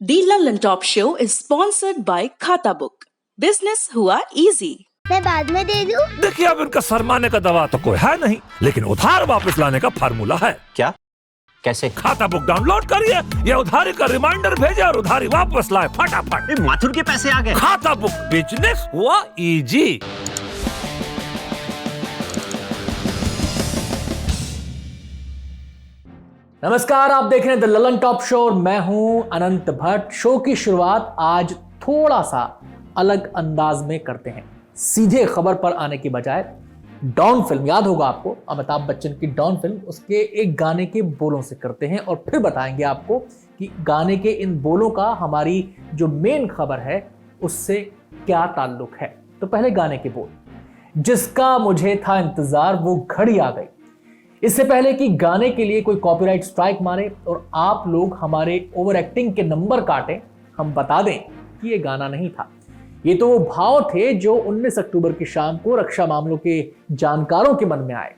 The London Top Show is sponsored by Khata Book. Business हुआ easy. मैं बाद में दे दूं? देखिए, अब इनका सरमाने का दवा तो कोई है नहीं, लेकिन उधार वापस लाने का फार्मूला है। क्या? कैसे? खाता बुक डाउनलोड करिए, ये उधारी का रिमाइंडर भेजे और उधारी वापस लाए फटाफट। माथुर के पैसे आ गए। खाता बुक, बिजनेस हुआ इजी। नमस्कार, आप देख रहे हैं द ललन टॉप शो और मैं हूं अनंत भट्ट। शो की शुरुआत आज थोड़ा सा अलग अंदाज में करते हैं। सीधे खबर पर आने की बजाय डॉन फिल्म, याद होगा आपको अमिताभ बच्चन की डॉन फिल्म, उसके एक गाने के बोलों से करते हैं और फिर बताएंगे आपको कि गाने के इन बोलों का हमारी जो मेन खबर है उससे क्या ताल्लुक है। तो पहले गाने के बोल। जिसका मुझे था इंतजार वो घड़ी आ गई। इससे पहले कि गाने के लिए कोई कॉपीराइट स्ट्राइक मारे और आप लोग हमारे ओवर एक्टिंग के नंबर काटें, हम बता दें कि ये गाना नहीं था। ये तो वो भाव थे जो 19 अक्टूबर की शाम को रक्षा मामलों के जानकारों के मन में आए।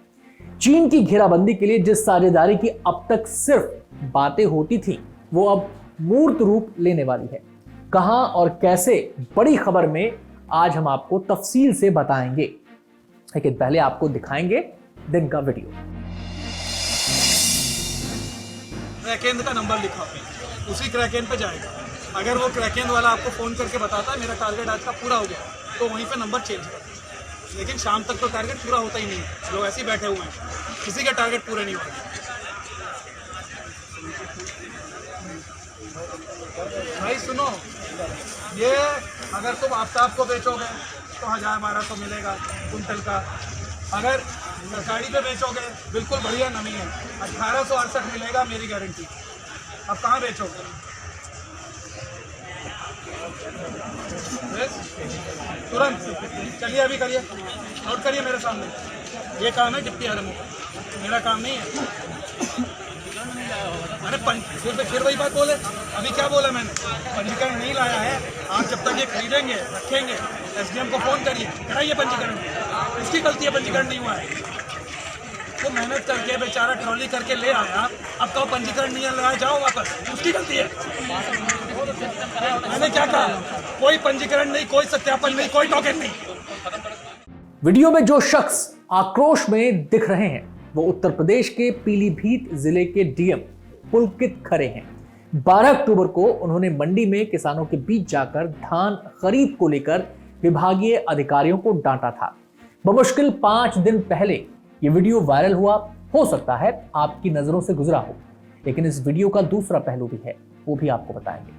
चीन की घेराबंदी के लिए जिस साझेदारी की अब तक सिर्फ बातें होती थी, वो अब मूर्त रूप लेने वाली है। कहां और कैसे, बड़ी खबर में आज हम आपको तफसील से बताएंगे, लेकिन पहले आपको दिखाएंगे दिन का वीडियो। क्रैकेंद का नंबर लिखा है, उसी क्रैकेंद पे जाएगा। अगर वो क्रैकेंद वाला आपको फ़ोन करके बताता है मेरा टारगेट आज का पूरा हो गया, तो वहीं पे नंबर चेंज कर। लेकिन शाम तक तो टारगेट पूरा होता ही नहीं है, लोग ऐसे ही बैठे हुए हैं, किसी के टारगेट पूरे नहीं होते। भाई सुनो, ये अगर तुम आफ्ताब को बेचोगे तो 1000-1200 मिलेगा कुंटल का। अगर सरकारी पे बेचोगे बिल्कुल बढ़िया नमी है, 1868 मिलेगा, मेरी गारंटी। अब कहाँ बेचोगे? तुरंत चलिए, अभी करिए, नोट करिए मेरे सामने। ये काम है डिप्टी आरएमओ का, मेरा काम नहीं है। अरे फिर वही बात बोले। अभी क्या बोला मैंने? पंजीकरण नहीं लाया है। आप जब तक ये खरीदेंगे, रखेंगे, एसडीएम को फोन करिए, कराइए पंजीकरण। इसकी गलती है पंजीकरण नहीं हुआ है। वो मेहनत करके बेचारा ट्रॉली करके ले आया, अब तो पंजीकरण नहीं लगाया, जाओ वापस, उसकी गलती है। मैंने क्या कहा? कोई पंजीकरण नहीं, कोई सत्यापन नहीं, कोई टोकन नहीं। वीडियो में जो शख्स आक्रोश में दिख रहे हैं वो उत्तर प्रदेश के पीलीभीत जिले के डीएम पुलकित खरे हैं। 12 अक्टूबर को उन्होंने मंडी में किसानों के बीच जाकर धान खरीद को लेकर विभागीय अधिकारियों को डांटा था। बमुश्किल 5 दिन पहले ये वीडियो वायरल हुआ। हो सकता है आपकी नजरों से गुजरा हो, लेकिन इस वीडियो का दूसरा पहलू भी है, वो भी आपको बताएंगे।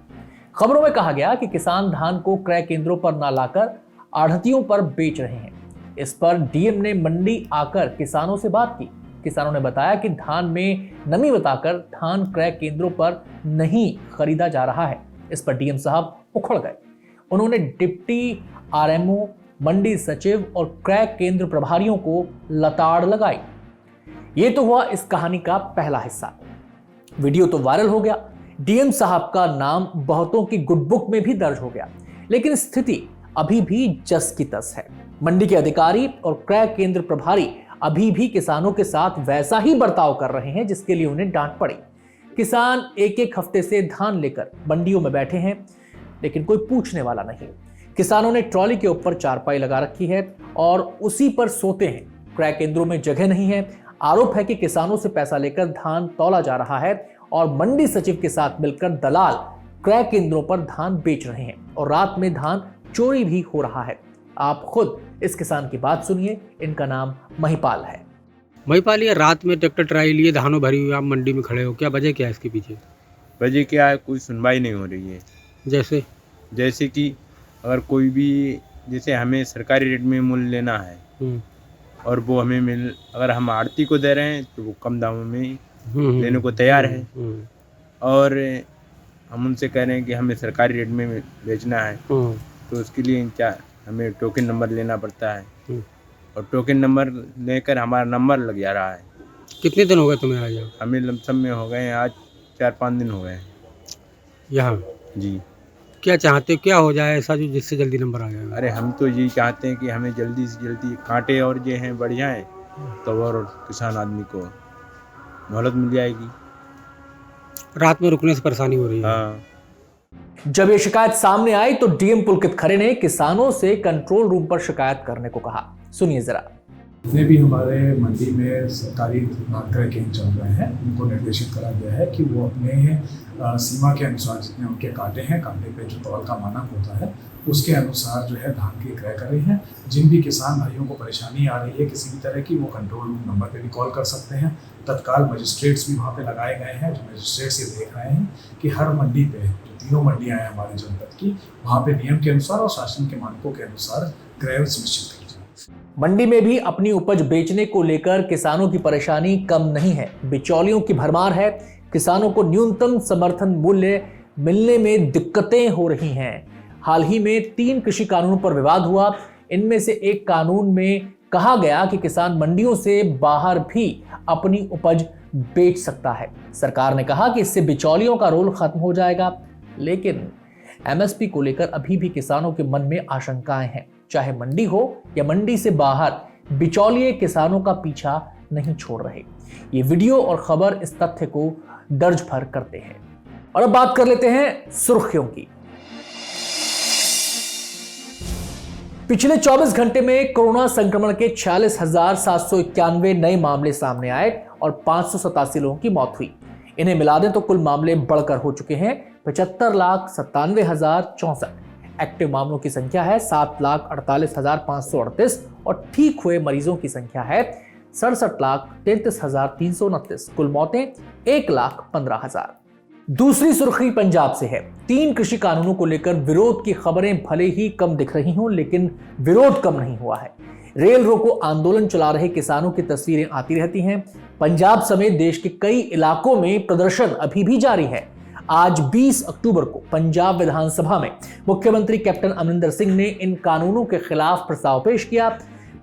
खबरों में कहा गया कि किसान धान को क्रय केंद्रों पर ना लाकर आढ़तियों पर बेच रहे हैं। इस पर डीएम ने मंडी आकर किसानों से बात की। किसानों ने बताया कि धान में नमी बताकर धान क्रय केंद्रों पर नहीं खरीदा जा रहा है। इस पर डीएम साहब उखड़ गए। उन्होंने डिप्टी आरएमओ, मंडी सचिव और क्रय केंद्र प्रभारियों को लताड़ लगाई। ये तो हुआ इस कहानी का पहला हिस्सा। वीडियो तो वायरल हो गया, डीएम साहब का नाम बहुतों की गुड बुक में भी दर्ज हो गया, लेकिन स्थिति अभी भी जस की तस है। मंडी के अधिकारी और क्रय केंद्र प्रभारी अभी भी किसानों के साथ वैसा ही बर्ताव कर रहे हैं जिसके लिए उन्हें डांट पड़ी। किसान एक एक हफ्ते से धान लेकर मंडियों में बैठे हैं, लेकिन कोई पूछने वाला नहीं। किसानों ने ट्रॉली के ऊपर चारपाई लगा रखी है और उसी पर सोते हैं। क्रय केंद्रों में जगह नहीं है। आरोप है कि किसानों से पैसा लेकर धान तौला जा रहा है और मंडी सचिव के साथ मिलकर दलाल क्रय केंद्रों पर धान बेच रहे हैं और रात में धान चोरी भी हो रहा है। आप खुद इस किसान की बात सुनिए। इनका नाम महिपाल है। महिपाल, ये रात में ट्रैक्टर ट्राली लिए धानों भरी हुई आप मंडी में खड़े हो, क्या वजह क्या है इसके पीछे? वजह क्या है? कोई सुनवाई नहीं हो रही है। जैसे कि अगर कोई भी, जैसे हमें सरकारी रेट में मूल्य लेना है और वो हमें अगर हम आड़ती को दे रहे हैं तो वो कम दामों में लेने को तैयार है, और हम उनसे कह रहे हैं कि हमें सरकारी रेट में बेचना है, तो उसके लिए क्या हमें टोकन नंबर लेना पड़ता है, और टोकन नंबर लेकर हमारा नंबर लग जा रहा है। कितने दिन हो गए तुम्हें आज? हमें लमसम में हो गए आज 4-5 दिन हो गए यहाँ जी। क्या चाहते हो, क्या हो जाए ऐसा जो जिससे जल्दी नंबर आ जाए? अरे हम तो यही चाहते हैं कि हमें जल्दी से जल्दी कांटे और जो हैं बढ़ जाएँ, तो और किसान आदमी को मोहलत मिल जाएगी। रात में रुकने से परेशानी हो रही है। हाँ। जब यह शिकायत सामने आई तो डीएम पुलकित खरे ने किसानों से कंट्रोल रूम पर शिकायत करने को कहा। सुनिए जरा। जितने भी हमारे मंडी में सरकारी क्रय केंद्र चल रहे हैं उनको निर्देशित करा गया है कि वो अपने सीमा के अनुसार जितने उनके कांटे हैं, कांटे पे जो तौल का मानक होता है उसके अनुसार जो है धान की क्रय कर रहे हैं। जिन भी किसान भाइयों को परेशानी आ रही है किसी भी तरह की, वो कंट्रोल रूम नंबर पे भी कॉल कर सकते हैं। तत्काल मजिस्ट्रेट्स भी वहाँ पे लगाए गए हैं, जो मजिस्ट्रेट्स ये देख रहे हैं कि हर मंडी पे, जो तीनों मंडियाँ हैं हमारे जनपद की, वहाँ पे नियम के अनुसार और शासन के मानकों के अनुसार क्रय सुनिश्चित की जाए। मंडी में भी अपनी उपज बेचने को लेकर किसानों की परेशानी कम नहीं है। बिचौलियों की भरमार है। किसानों को न्यूनतम समर्थन मूल्य मिलने में दिक्कतें हो रही हैं। हाल ही में 3 कृषि कानूनों पर विवाद हुआ। इनमें से एक कानून में कहा गया कि किसान मंडियों से बाहर भी अपनी उपज बेच सकता है। सरकार ने कहा कि इससे बिचौलियों का रोल खत्म हो जाएगा, लेकिन एमएसपी को लेकर अभी भी किसानों के मन में आशंकाएं हैं। चाहे मंडी हो या मंडी से बाहर, बिचौलिए किसानों का पीछा नहीं छोड़ रहे। ये वीडियो और खबर इस तथ्य को दर्ज भर करते हैं। और अब बात कर लेते हैं सुर्खियों की। पिछले 24 घंटे में कोरोना संक्रमण के 46,791 नए मामले सामने आए और 587 लोगों की मौत हुई। इन्हें मिला दें तो कुल मामले बढ़कर हो चुके हैं 75,97,064। एक्टिव मामलों की संख्या है 7,48,538 और ठीक हुए मरीजों की संख्या है 67,33,329। कुल मौतें 1,15,000। दूसरी सुर्खी पंजाब से है। 3 कृषि कानूनों को लेकर विरोध की खबरें भले ही कम दिख रही हों, लेकिन विरोध कम नहीं हुआ है। रेल रोको आंदोलन चला रहे किसानों की तस्वीरें आती रहती हैं। पंजाब समेत देश के कई इलाकों में प्रदर्शन अभी भी जारी है। आज 20 अक्टूबर को पंजाब विधानसभा में मुख्यमंत्री कैप्टन अमरिंदर सिंह ने इन कानूनों के खिलाफ प्रस्ताव पेश किया।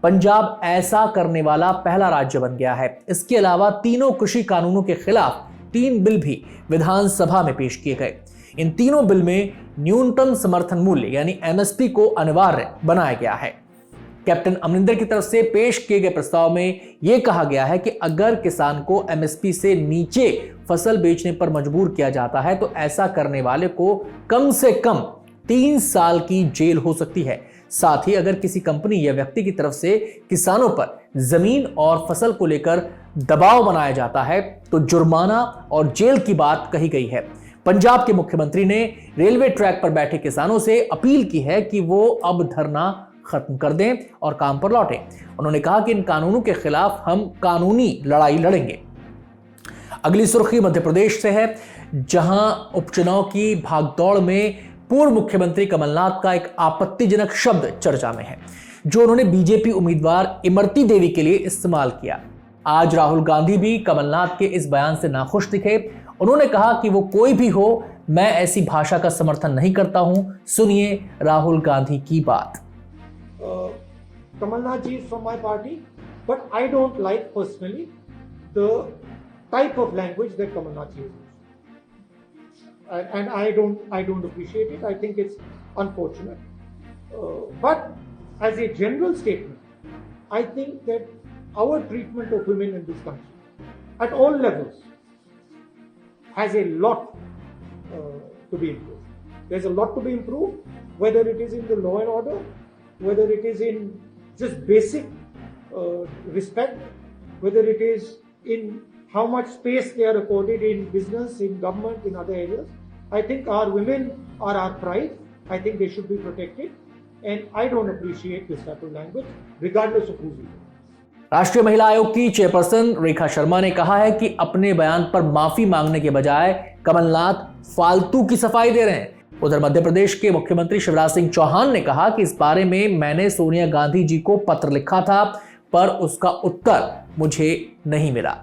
पंजाब ऐसा करने वाला पहला राज्य बन गया है। इसके अलावा तीनों कृषि कानूनों के खिलाफ 3 बिल भी विधानसभा में पेश किए गए। इन तीनों बिल में न्यूनतम समर्थन मूल्य यानी एमएसपी को अनिवार्य बनाया गया है। कैप्टन अमरिंदर की तरफ से पेश किए गए प्रस्ताव में यह कहा गया है कि अगर किसान को एमएसपी से नीचे फसल बेचने पर मजबूर किया जाता है तो ऐसा करने वाले को कम से कम 3 साल की जेल हो सकती है। साथ ही अगर किसी कंपनी या व्यक्ति की तरफ से किसानों पर जमीन और फसल को लेकर दबाव बनाया जाता है तो जुर्माना और जेल की बात कही गई है। पंजाब के मुख्यमंत्री ने रेलवे ट्रैक पर बैठे किसानों से अपील की है कि वो अब धरना खत्म कर दें और काम पर लौटें। उन्होंने कहा कि इन कानूनों के खिलाफ हम कानूनी लड़ाई लड़ेंगे। अगली सुर्खी मध्य प्रदेश से है, जहां उपचुनाव की भागदौड़ में पूर्व मुख्यमंत्री कमलनाथ का एक आपत्तिजनक शब्द चर्चा में है, जो उन्होंने बीजेपी उम्मीदवार इमरती देवी के लिए इस्तेमाल किया। आज राहुल गांधी भी कमलनाथ के इस बयान से नाखुश दिखे। उन्होंने कहा कि वो कोई भी हो, मैं ऐसी भाषा का समर्थन नहीं करता हूं। सुनिए राहुल गांधी की बात। Kamalnath ji is from my party, but I don't like personally the type of language that Kamalnath uses, and I don't appreciate it. I think it's unfortunate. But as a general statement, I think that our treatment of women in this country, at all levels, has a lot to be improved. There's a lot to be improved, whether it is in the law and order, whether it is in just basic respect, whether it is in how much space they are accorded in business, in government, in other areas. I think our women are our pride. I think they should be protected, and I don't appreciate this type of language, regardless of who's it. राष्ट्रीय महिला आयोग की chairperson Rekha Sharma ने कहा है कि अपने बयान पर माफी मांगने के बजाय कमलनाथ फालतू की सफाई दे रहे हैं। उधर मध्य प्रदेश के मुख्यमंत्री शिवराज सिंह चौहान ने कहा कि इस बारे में मैंने सोनिया गांधी जी को पत्र लिखा था, पर उसका उत्तर मुझे नहीं मिला।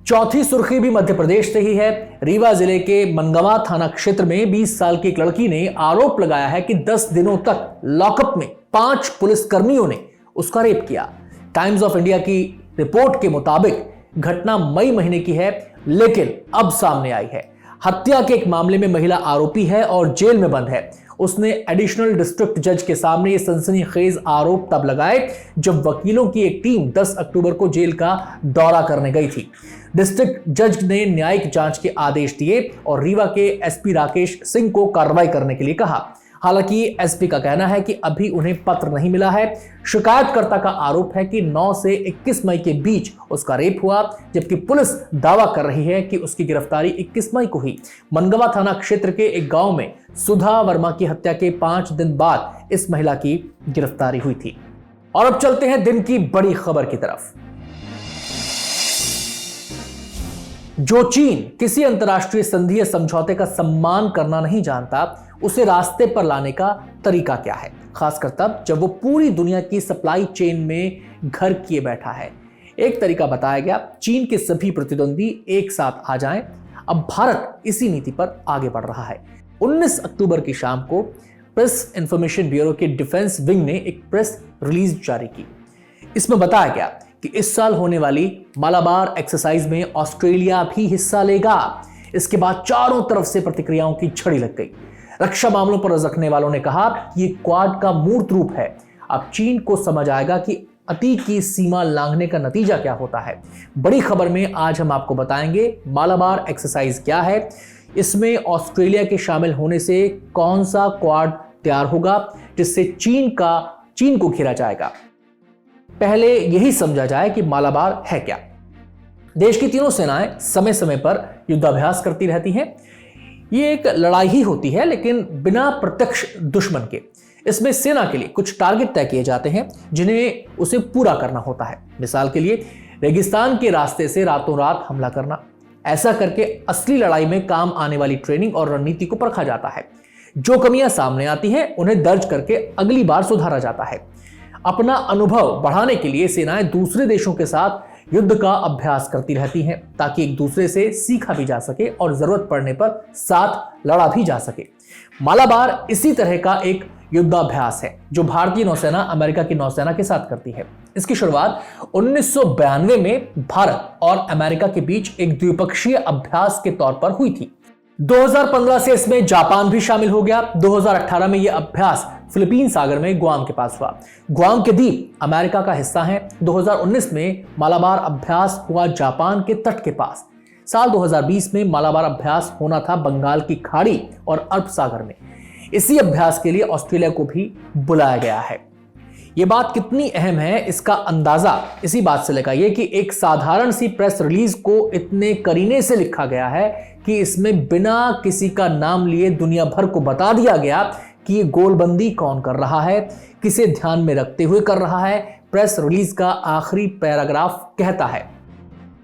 चौथी सुर्खी भी मध्य प्रदेश से ही है। रीवा जिले के मनगवा थाना क्षेत्र में 20 साल की एक लड़की ने आरोप लगाया है कि 10 दिनों तक लॉकअप में 5 पुलिसकर्मियों ने उसका रेप किया। टाइम्स ऑफ इंडिया की रिपोर्ट के मुताबिक घटना मई महीने की है, लेकिन अब सामने आई है। हत्या के एक मामले में महिला आरोपी है और जेल में बंद है। उसने एडिशनल डिस्ट्रिक्ट जज के सामने ये सनसनीखेज आरोप तब लगाए जब वकीलों की एक टीम 10 अक्टूबर को जेल का दौरा करने गई थी। डिस्ट्रिक्ट जज ने न्यायिक जांच के आदेश दिए और रीवा के एसपी राकेश सिंह को कार्रवाई करने के लिए कहा। हालांकि एसपी का कहना है कि अभी उन्हें पत्र नहीं मिला है। शिकायतकर्ता का आरोप है कि 9 से 21 मई के बीच उसका रेप हुआ, जबकि पुलिस दावा कर रही है कि उसकी गिरफ्तारी 21 मई को हुई। मनगवा थाना क्षेत्र के एक गांव में सुधा वर्मा की हत्या के 5 दिन बाद इस महिला की गिरफ्तारी हुई थी। और अब चलते हैं दिन की बड़ी खबर की तरफ। जो चीन किसी अंतर्राष्ट्रीय संधि या समझौते का सम्मान करना नहीं जानता, उसे रास्ते पर लाने का तरीका क्या है, खासकर तब जब वो पूरी दुनिया की सप्लाई चेन में घर किए बैठा है। एक तरीका बताया गया, चीन के सभी प्रतिद्वंदी एक साथ आ जाएं। अब भारत इसी नीति पर आगे बढ़ रहा है। 19 अक्टूबर की शाम को प्रेस इंफॉर्मेशन ब्यूरो के डिफेंस विंग ने एक प्रेस रिलीज जारी की। इसमें बताया गया कि इस साल होने वाली मालाबार एक्सरसाइज में ऑस्ट्रेलिया भी हिस्सा लेगा। इसके बाद चारों तरफ से प्रतिक्रियाओं की झड़ी लग गई। रक्षा मामलों पर रखने वालों ने कहा कि ये क्वाड का मूर्त रूप है। अब चीन को समझ आएगा कि अति की सीमा लांघने का नतीजा क्या होता है। बड़ी खबर में आज हम आपको बताएंगे मालाबार एक्सरसाइज क्या है, इसमें ऑस्ट्रेलिया के शामिल होने से कौन सा क्वाड तैयार होगा जिससे चीन को घेरा जाएगा। पहले यही समझा जाए कि मालाबार है क्या। देश की तीनों सेनाएं समय समय पर युद्धाभ्यास करती रहती हैं। ये एक लड़ाई ही होती है, लेकिन बिना प्रत्यक्ष दुश्मन के। इसमें सेना के लिए कुछ टारगेट तय किए जाते हैं जिन्हें उसे पूरा करना होता है। मिसाल के लिए रेगिस्तान के रास्ते से रातों रात हमला करना। ऐसा करके असली लड़ाई में काम आने वाली ट्रेनिंग और रणनीति को परखा जाता है। जो कमियां सामने आती हैं उन्हें दर्ज करके अगली बार सुधारा जाता है। अपना अनुभव बढ़ाने के लिए सेनाएं दूसरे देशों के साथ युद्ध का अभ्यास करती रहती हैं ताकि एक दूसरे से सीखा भी जा सके और जरूरत पड़ने पर साथ लड़ा भी जा सके। मालाबार इसी तरह का एक युद्धाभ्यास है जो भारतीय नौसेना अमेरिका की नौसेना के साथ करती है। इसकी शुरुआत 1992 में भारत और अमेरिका के बीच एक द्विपक्षीय अभ्यास के तौर पर हुई थी। 2015 से इसमें जापान भी शामिल हो गया। 2018 में यह अभ्यास फिलीपीन सागर में गुआम के पास हुआ। गुआम के द्वीप अमेरिका का हिस्सा हैं। 2019 में मालाबार अभ्यास हुआ जापान के तट के पास। साल 2020 में मालाबार अभ्यास होना था बंगाल की खाड़ी और अरब सागर में। इसी अभ्यास के लिए ऑस्ट्रेलिया को भी बुलाया गया है। यह बात कितनी अहम है इसका अंदाजा इसी बात से लगाइए कि एक साधारण सी प्रेस रिलीज को इतने करीने से लिखा गया है कि इसमें बिना किसी का नाम लिए दुनिया भर को बता दिया गया कि ये गोलबंदी कौन कर रहा है, किसे ध्यान में रखते हुए कर रहा है। प्रेस रिलीज का आखिरी पैराग्राफ कहता है,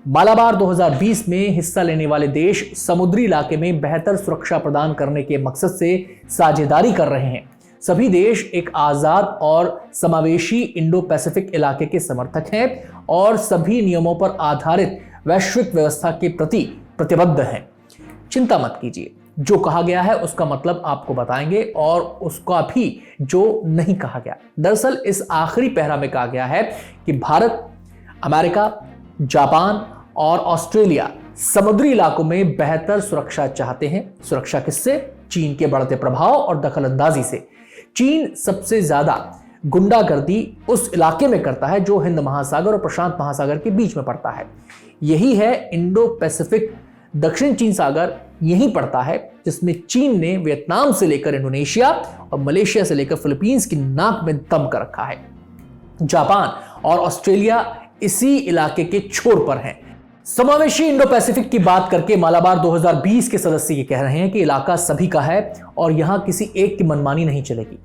मालाबार 2020 में हिस्सा लेने वाले देश समुद्री इलाके में बेहतर सुरक्षा प्रदान करने के मकसद से साझेदारी कर रहे हैं। सभी देश एक आजाद और समावेशी इंडो पैसिफिक इलाके के समर्थक हैं और सभी नियमों पर आधारित वैश्विक व्यवस्था के प्रति प्रतिबद्ध हैं। चिंता मत कीजिए, जो कहा गया है उसका मतलब आपको बताएंगे और उसका भी जो नहीं कहा गया। दरअसल इस आखिरी पैरा में कहा गया है कि भारत, अमेरिका, जापान और ऑस्ट्रेलिया समुद्री इलाकों में बेहतर सुरक्षा चाहते हैं। सुरक्षा किससे? चीन के बढ़ते प्रभाव और दखलंदाजी से। चीन सबसे ज्यादा गुंडागर्दी उस इलाके में करता है जो हिंद महासागर और प्रशांत महासागर के बीच में पड़ता है। यही है इंडो पैसिफिक। दक्षिण चीन सागर यहीं पड़ता है जिसमें चीन ने वियतनाम से लेकर इंडोनेशिया और मलेशिया से लेकर फिलीपींस की नाक में दम कर रखा है। जापान और ऑस्ट्रेलिया इसी इलाके के छोर पर हैं। समावेशी इंडो पैसिफिक की बात करके मालाबार 2020 के सदस्य ये कह रहे हैं कि इलाका सभी का है और यहां किसी एक की मनमानी नहीं चलेगी।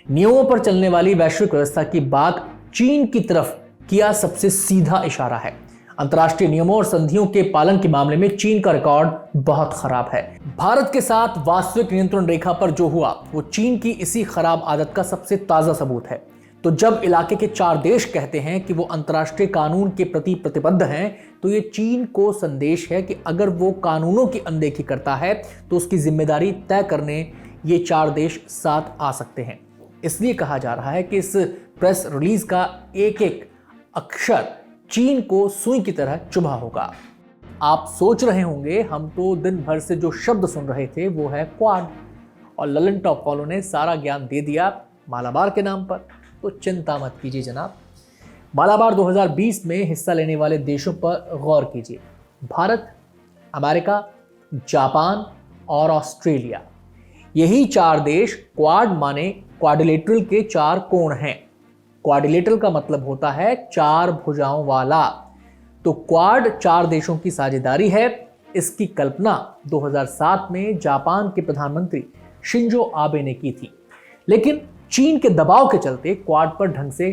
नियमों पर चलने वाली वैश्विक व्यवस्था की बात चीन की तरफ किया सबसे सीधा इशारा है। अंतर्राष्ट्रीय नियमों और संधियों के पालन के मामले में चीन का रिकॉर्ड बहुत खराब है। भारत के साथ वास्तविक नियंत्रण रेखा पर जो हुआ वो चीन की इसी खराब आदत का सबसे ताजा सबूत है। तो जब इलाके के 4 देश कहते हैं कि वो अंतर्राष्ट्रीय कानून के प्रति प्रतिबद्ध हैं, तो ये चीन को संदेश है कि अगर वो कानूनों की अनदेखी करता है तो उसकी जिम्मेदारी तय करने ये 4 देश साथ आ सकते हैं। इसलिए कहा जा रहा है कि इस प्रेस रिलीज का एक एक अक्षर चीन को सुई की तरह चुभा होगा। आप सोच रहे होंगे हम तो दिन भर से जो शब्द सुन रहे थे वो है क्वाड, और ललन टॉप फॉलो ने सारा ज्ञान दे दिया मालाबार के नाम पर, तो चिंता मत कीजिए जनाब। मालाबार 2020 में हिस्सा लेने वाले देशों पर गौर कीजिए। भारत, अमेरिका, जापान और ऑस्ट्रेलिया, यही 4 देश क्वाड माने क्वाड्रिलेटरल के 4 कोण हैं। क्वाड्रिलेटरल का मतलब होता है 4 भुजाओं वाला। तो क्वाड 4 देशों की साझेदारी है। इसकी कल्पना 2007 में जापान के प्रधानमंत्री शिंजो आबे ने की थी, लेकिन चीन के दबाव के चलते क्वाड पर ढंग से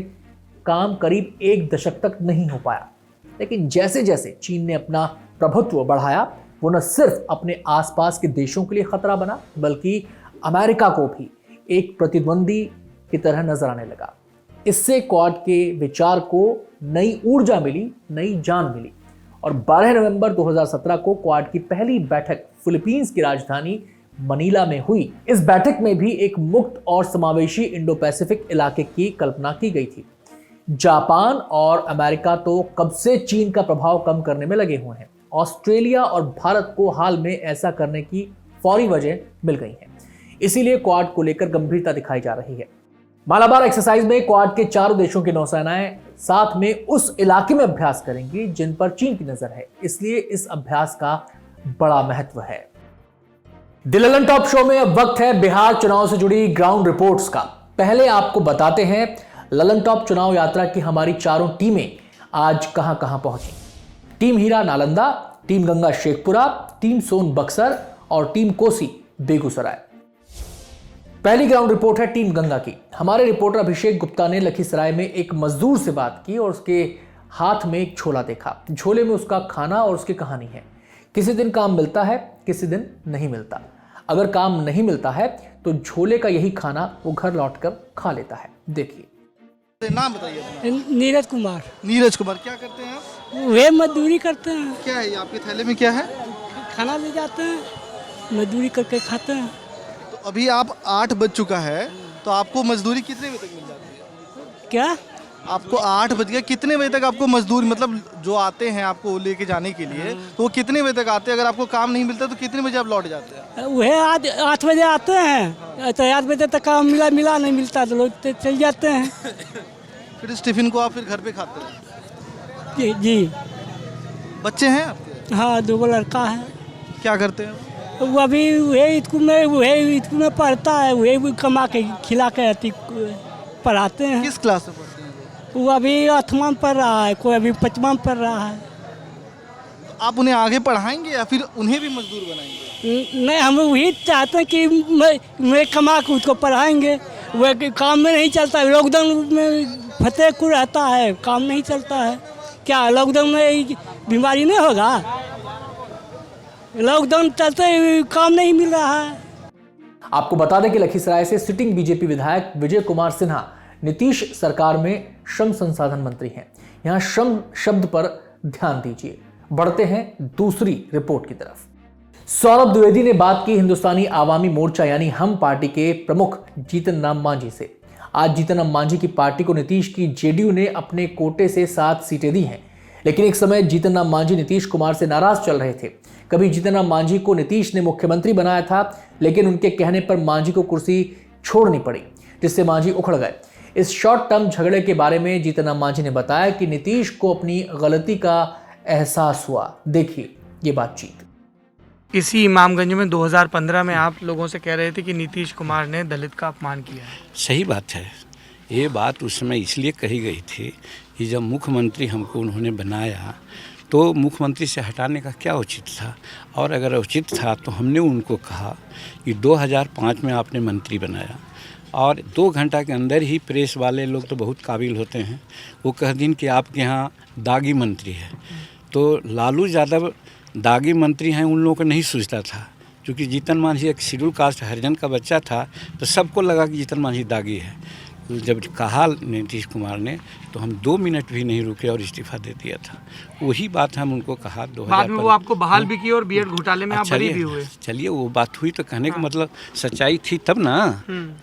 काम करीब 1 दशक तक नहीं हो पाया। लेकिन जैसे जैसे चीन ने अपना प्रभुत्व बढ़ाया, वो न सिर्फ अपने आसपास के देशों के लिए खतरा बना, बल्कि अमेरिका को भी एक प्रतिद्वंदी की तरह नजर आने लगा। इससे क्वाड के विचार को नई ऊर्जा मिली, नई जान मिली और 12 नवंबर 2017 को क्वाड की पहली बैठक फिलीपींस की राजधानी मनीला में हुई। इस बैठक में भी एक मुक्त और समावेशी इंडो पैसिफिक इलाके की कल्पना की गई थी। जापान और अमेरिका तो कब से चीन का प्रभाव कम करने में लगे हुए हैं। ऑस्ट्रेलिया और भारत को हाल में ऐसा करने की फौरी वजह मिल गई है, इसीलिए क्वाड को लेकर गंभीरता दिखाई जा रही है। मालाबार एक्सरसाइज में क्वाड के 4 देशों की नौसेनाएं साथ में उस इलाके में अभ्यास करेंगी जिन पर चीन की नजर है, इसलिए इस अभ्यास का बड़ा महत्व है। द ललन टॉप शो में अब वक्त है बिहार चुनाव से जुड़ी ग्राउंड रिपोर्ट्स का। पहले आपको बताते हैं ललन टॉप चुनाव यात्रा की हमारी 4 टीमें आज कहां कहां पहुंची। टीम हीरा नालंदा, टीम गंगा शेखपुरा, टीम सोन बक्सर और टीम कोसी बेगूसराय। पहली ग्राउंड रिपोर्ट है टीम गंगा की। हमारे रिपोर्टर अभिषेक गुप्ता ने लखीसराय में एक मजदूर से बात की और उसके हाथ में एक झोला देखा। झोले में उसका खाना और उसकी कहानी है। किसी दिन काम मिलता है, किसी दिन नहीं मिलता। अगर काम नहीं मिलता है तो झोले का यही खाना वो घर लौटकर खा लेता है। देखिए। नाम बताइए। नीरज कुमार। नीरज कुमार, क्या करते हैं आप? वे मजदूरी करते हैं। क्या है ये आपके थैले में, क्या है? खाना ले जाते हैं, मजदूरी करके खाते हैं। तो अभी आप 8 बज चुका है, तो आपको मजदूरी कितने बजे तक मिल जाती है? क्या आपको 8 बज गया, कितने बजे तक आपको मजदूर मतलब जो आते हैं आपको लेके जाने के लिए, तो वो कितने बजे तक आते हैं? अगर आपको काम नहीं मिलता तो कितने बजे आप लौट जाते हैं? वह आज 8 बजे आते हैं, तो 8 बजे तक काम मिला नहीं मिलता तो लोग चल जाते हैं। फिर इस टिफिन को आप फिर घर पे खाते हैं? जी। बच्चे हैं आपके? हाँ, 2 लड़का है। क्या करते हैं वो? अभी वही स्कूल में पढ़ता है, वही कमा के खिला के पढ़ाते हैं। किस क्लास में पढ़ते हैं वो? अभी 8वां में पढ़ रहा है, कोई अभी 5वां में पढ़ रहा है। तो आप उन्हें आगे पढ़ाएंगे या फिर उन्हें भी मजदूर बनाएंगे? नहीं, हम वही चाहते हैं कि मैं कमा के उसको पढ़ाएंगे। वह काम में नहीं चलता, लॉकडाउन में फतेहपुर रहता है, काम नहीं चलता है। क्या लॉकडाउन में बीमारी नहीं होगा? लॉकडाउन चलते काम नहीं मिल रहा है। आपको बता दें कि लखीसराय से सिटिंग बीजेपी विधायक विजय कुमार सिन्हा नीतीश सरकार में श्रम संसाधन मंत्री हैं। यहां श्रम शब्द पर ध्यान दीजिए। बढ़ते हैं दूसरी रिपोर्ट की तरफ। सौरभ द्विवेदी ने बात की हिंदुस्तानी आवामी मोर्चा यानी हम पार्टी के प्रमुख जीतन राम मांझी से। आज जीतन राम मांझी की पार्टी को नीतीश की जेडीयू ने अपने कोटे से 7 सीटें दी हैं, लेकिन एक समय जीतन राम मांझी नीतीश कुमार से नाराज चल रहे थे। कभी जीतन राम मांझी को नीतीश ने मुख्यमंत्री बनाया था, लेकिन उनके कहने पर मांझी को कुर्सी छोड़नी पड़ी, जिससे मांझी उखड़ गए। इस शॉर्ट टर्म झगड़े के बारे में जीतन राम मांझी ने बताया कि नीतीश को अपनी गलती का एहसास हुआ। देखिए ये बातचीत। इसी इमामगंज में 2015 में आप लोगों से कह रहे थे कि नीतीश कुमार ने दलित का अपमान किया है। सही बात है। ये बात उस समय इसलिए कही गई थी कि जब मुख्यमंत्री हमको उन्होंने बनाया तो मुख्यमंत्री से हटाने का क्या उचित था, और अगर उचित था तो हमने उनको कहा कि 2005 में आपने मंत्री बनाया और 2 घंटा के अंदर ही प्रेस वाले लोग तो बहुत काबिल होते हैं, वो कह दिन कि आपके यहाँ दागी मंत्री है। तो लालू यादव दागी मंत्री हैं उन लोगों को नहीं सूझता था, क्योंकि जीतन मांझी एक शेड्यूल कास्ट हरिजन का बच्चा था, तो सबको लगा कि जीतन मांझी दागी है। जब कहा नीतीश कुमार ने तो हम 2 मिनट भी नहीं रुके और इस्तीफा दे दिया था। वही बात हम उनको कहा 2000 बाद में वो आपको बहाल भी की और बीएड घोटाले में आप बरी भी हुए। चलिए वो बात हुई तो कहने का मतलब सच्चाई थी तब ना।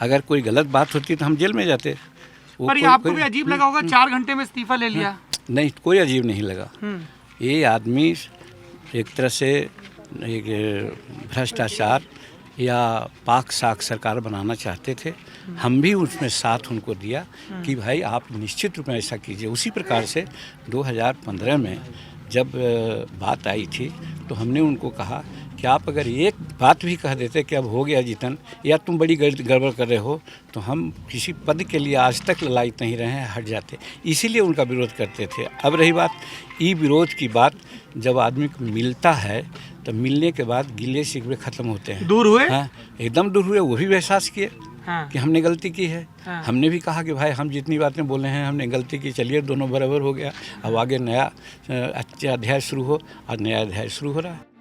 अगर कोई गलत बात होती तो हम जेल में जाते। पर ये आपको भी अजीब लगा होगा 4 घंटे में इस्तीफा ले लिया। नहीं, कोई अजीब नहीं लगा। ये आदमी एक तरह से एक भ्रष्टाचार या पाक साख सरकार बनाना चाहते थे, हम भी उसमें साथ उनको दिया कि भाई आप निश्चित रूप में ऐसा कीजिए। उसी प्रकार से 2015 में जब बात आई थी तो हमने उनको कहा कि आप अगर एक बात भी कह देते कि अब हो गया जीतन या तुम बड़ी गड़बड़ कर रहे हो, तो हम किसी पद के लिए आज तक ललायत नहीं रहे हैं, हट जाते। इसीलिए उनका विरोध करते थे। अब रही बात ई विरोध की बात, जब आदमी को मिलता है तो मिलने के बाद गिले शिकवे ख़त्म होते हैं। दूर हुए? हाँ, एकदम दूर हुए। वो भी एहसास किए कि हमने गलती की है। हमने भी कहा कि भाई हम जितनी बातें बोले हैं हमने गलती की, चलिए दोनों बराबर हो गया, अब आगे नया अच्छा अध्याय शुरू हो। और नया अध्याय शुरू हो रहा है।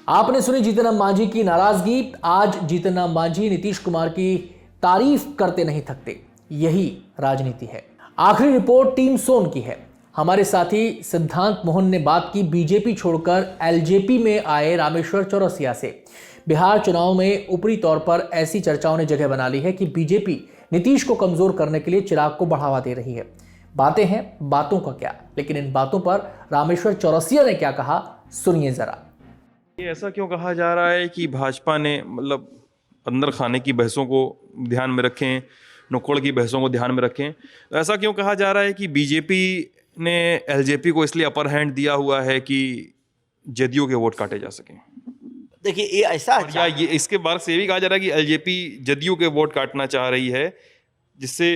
आपने सुनी जीतन राम मांझी की नाराजगी। आज जीतन राम मांझी नीतीश कुमार की तारीफ करते नहीं थकते, यही राजनीति है। आखिरी रिपोर्ट टीम सोन की है। हमारे साथी सिद्धांत मोहन ने बात की बीजेपी छोड़कर एलजेपी में आए रामेश्वर चौरसिया से। बिहार चुनाव में ऊपरी तौर पर ऐसी चर्चाओं ने जगह बना ली है कि बीजेपी नीतीश को कमजोर करने के लिए चिराग को बढ़ावा दे रही है। बातें हैं, बातों का क्या, लेकिन इन बातों पर रामेश्वर चौरसिया ने क्या कहा, सुनिए जरा। ये ऐसा क्यों कहा जा रहा है कि भाजपा ने मतलब अंदर खाने की बहसों को ध्यान में रखें, नुक्कड़ की बहसों को ध्यान में रखें? तो ऐसा क्यों कहा जा रहा है कि बीजेपी ने एलजेपी को इसलिए अपर हैंड दिया हुआ है कि जदयू के वोट काटे जा सकें? देखिए ये ऐसा या ये इसके बाद से भी कहा जा रहा है कि एलजेपी जदयू के वोट काटना चाह रही है, जिससे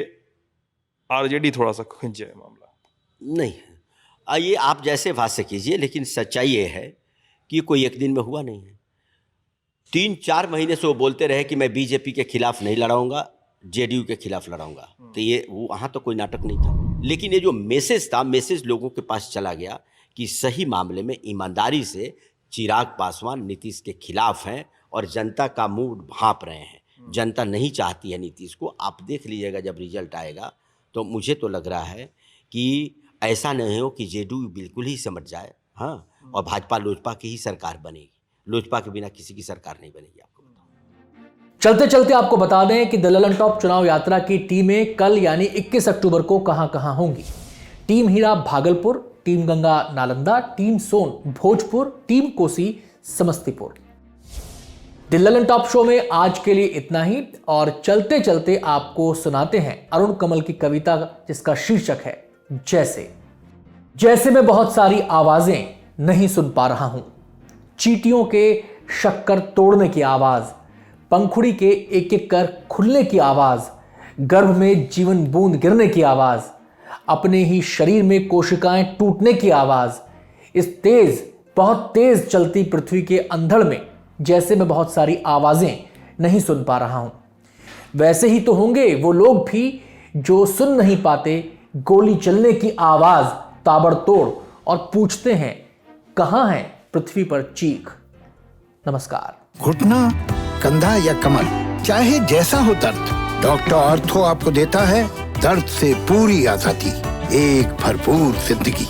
आरजेडी थोड़ा सा खिंच जाए मामला। नहीं, आइए आप जैसे भाष्य कीजिए, लेकिन सच्चाई ये है कि कोई एक दिन में हुआ नहीं है। 3-4 महीने से वो बोलते रहे कि मैं बीजेपी के खिलाफ नहीं लड़ाऊंगा, जेडीयू के खिलाफ लड़ाऊंगा। तो ये वहाँ तो कोई नाटक नहीं था, लेकिन ये जो मैसेज था, मैसेज लोगों के पास चला गया कि सही मामले में ईमानदारी से चिराग पासवान नीतीश के खिलाफ हैं और जनता का मूड भांप रहे हैं। जनता नहीं चाहती है नीतीश को। आप देख लीजिएगा जब रिजल्ट आएगा तो मुझे तो लग रहा है कि ऐसा नहीं हो कि जेडीयू बिल्कुल ही समझ जाए, हाँ, और भाजपा लोजपा की ही सरकार बनेगी। लोजपा के बिना किसी की सरकार नहीं बनेगी। आपको चलते चलते आपको बता दें कि द ललन टॉप चुनाव यात्रा की टीमें कल यानी 21 अक्टूबर को कहां होंगी। Team Hira Bhagalpur, team Ganga Nalanda, team Son Bhojpur, team Kosi Samastipur. The Lallan top show में आज के लिए इतना ही, और चलते चलते आपको सुनाते हैं अरुण कमल की कविता जिसका शीर्षक है जैसे। जैसे मैं बहुत सारी आवाजें नहीं सुन पा रहा हूं, चींटियों के शक्कर तोड़ने की आवाज, पंखुड़ी के एक एक कर खुलने की आवाज, गर्भ में जीवन बूंद गिरने की आवाज, अपने ही शरीर में कोशिकाएं टूटने की आवाज, इस तेज बहुत तेज चलती पृथ्वी के अंधड़ में जैसे मैं बहुत सारी आवाजें नहीं सुन पा रहा हूं। वैसे ही तो होंगे वो लोग भी जो सुन नहीं पाते गोली चलने की आवाज ताबड़तोड़ और पूछते हैं कहां है पृथ्वी पर चीख। नमस्कार। घुटना, कंधा या कमर, चाहे जैसा हो दर्द, डॉक्टर ऑर्थो आपको देता है दर्द से पूरी आजादी, एक भरपूर जिंदगी।